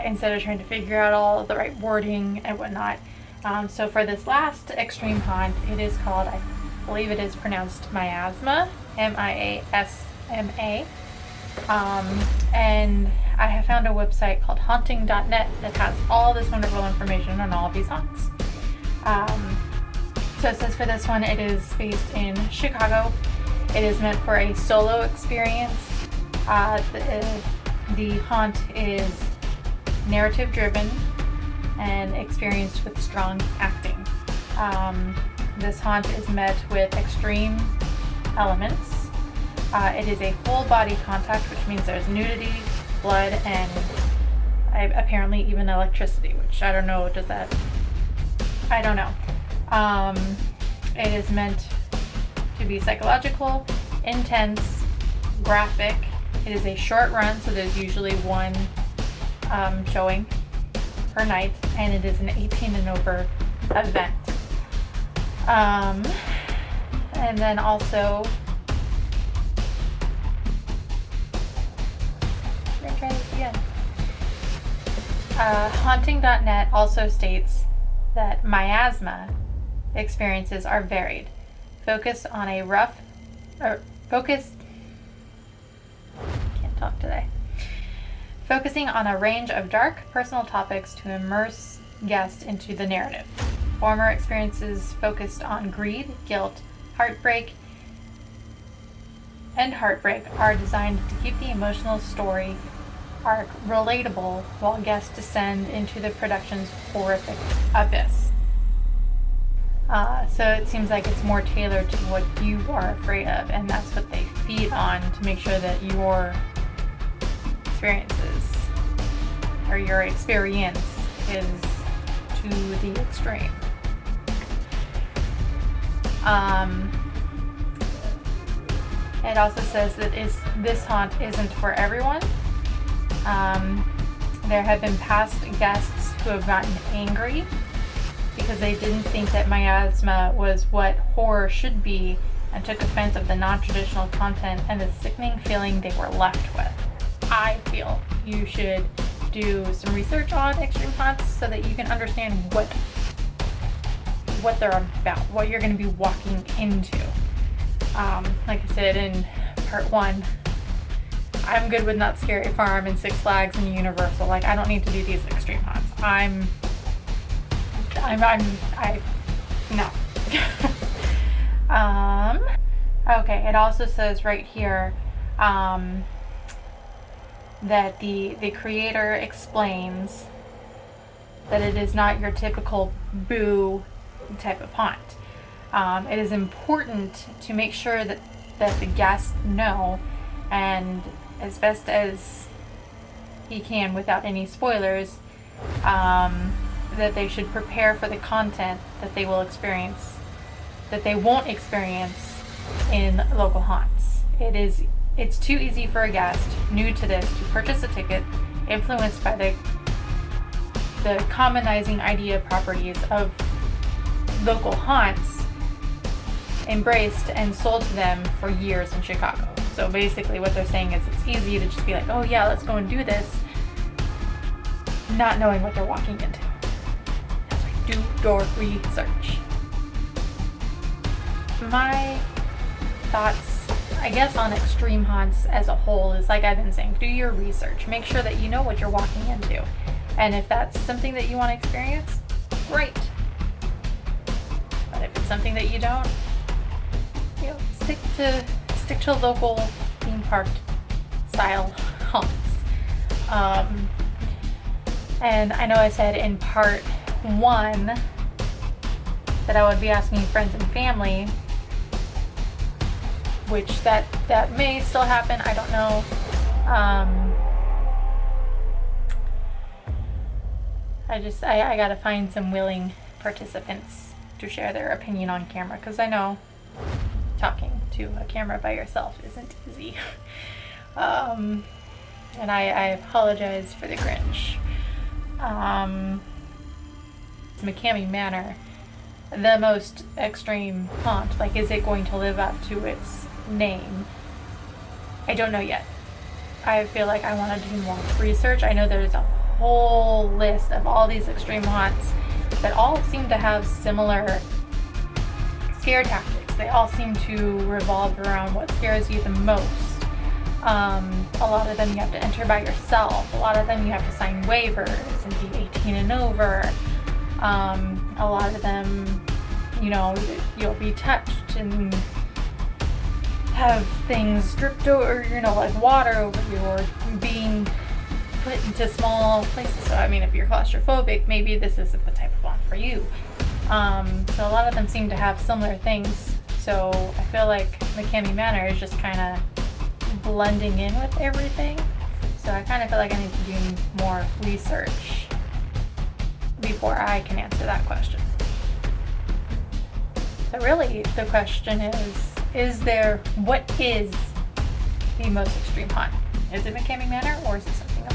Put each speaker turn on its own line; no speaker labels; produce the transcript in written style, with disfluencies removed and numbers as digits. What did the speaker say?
Instead of trying to figure out all the right wording and whatnot. So for this last extreme haunt, it is called, I believe it is pronounced miasma, M-I-A-S-M-A. And I have found a website called haunting.net that has all this wonderful information on all of these haunts. So it says for this one, it is based in Chicago. It is meant for a solo experience. The haunt is narrative driven and experienced with strong acting. This haunt is met with extreme elements. It is a full body contact, which means there's nudity, blood, and apparently even electricity, which I don't know, does that, I don't know. It is meant to be psychological, intense, graphic. It is a short run, so there's usually one showing per night, and it is an 18 and over event. And then also, let me try this again. Haunting.net also states that miasma experiences are varied, focused on a focusing on a range of dark personal topics to immerse guests into the narrative. Former experiences focused on greed, guilt, heartbreak are designed to keep the emotional story arc relatable while guests descend into the production's horrific abyss. So it seems like it's more tailored to what you are afraid of, and that's what they feed on to make sure that your experiences or your experience is to the extreme. It also says that this haunt isn't for everyone. There have been past guests who have gotten angry because they didn't think that miasma was what horror should be and took offense of the non-traditional content and the sickening feeling they were left with. I feel you should do some research on extreme haunts so that you can understand what they're about, what you're going to be walking into. Like I said in part 1, I'm good with Not Scary Farm and Six Flags and Universal. Like, I don't need to do these extreme haunts. No. Okay, it also says right here, that the creator explains that it is not your typical boo type of haunt. It is important to make sure that the guests know, and as best as he can without any spoilers, that they should prepare for the content that they will experience, that they won't experience in local haunts. It's too easy for a guest new to this to purchase a ticket influenced by the commonizing idea properties of local haunts embraced and sold to them for years in Chicago. So basically what they're saying is it's easy to just be like, oh yeah, let's go and do this, not knowing what they're walking into. That's like, do your research. My thoughts, I guess, on extreme haunts as a whole is, like I've been saying, do your research. Make sure that you know what you're walking into. And if that's something that you want to experience, great. But if it's something that you don't, stick to local theme park style haunts. And I know I said in part 1 that I would be asking friends and family, which that may still happen, I don't know. I gotta find some willing participants to share their opinion on camera, because I know talking to a camera by yourself isn't easy. And I apologize for the cringe. Is McKamey Manor the most extreme haunt? Like, is it going to live up to its name? I don't know yet. I feel like I want to do more research. I know there's a whole list of all these extreme haunts that all seem to have similar scare tactics. They all seem to revolve around what scares you the most. A lot of them you have to enter by yourself. A lot of them you have to sign waivers and be 18 and over. A lot of them, you'll be touched and have things dripped over, like water over you, or being put into small places. So, if you're claustrophobic, maybe this isn't the type of haunt for you. So a lot of them seem to have similar things. So I feel like McKamey Manor is just kind of blending in with everything. So I kind of feel like I need to do more research before I can answer that question. So really the question what is the most extreme haunt? Is it McKamey Manor, or is it something else?